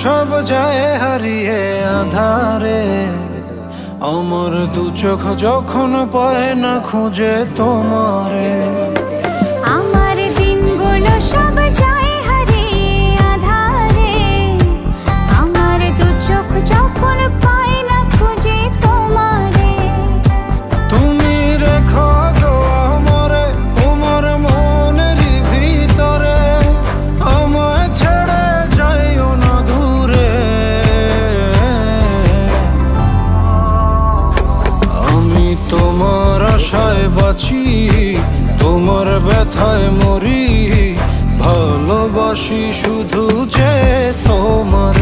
সব যায় হারিয়ে আধারে, আমার দু চোখ যখন পায় না খুঁজে তোমারে। আমার দিনগুলো সব যায় হারিয়ে আধারে, আমার দু চোখ যখন পায় না খুঁজে তোমারে। তুমি রেখো গো আমারে তোমার মনেরই ভিতরে, আমায় ছেড়ে যাইও না দূরে। আমি তোমার আশায় বাঁচি, তোমার ব্যথায় মরি, ভালোবাসি শুধু যে তোমার।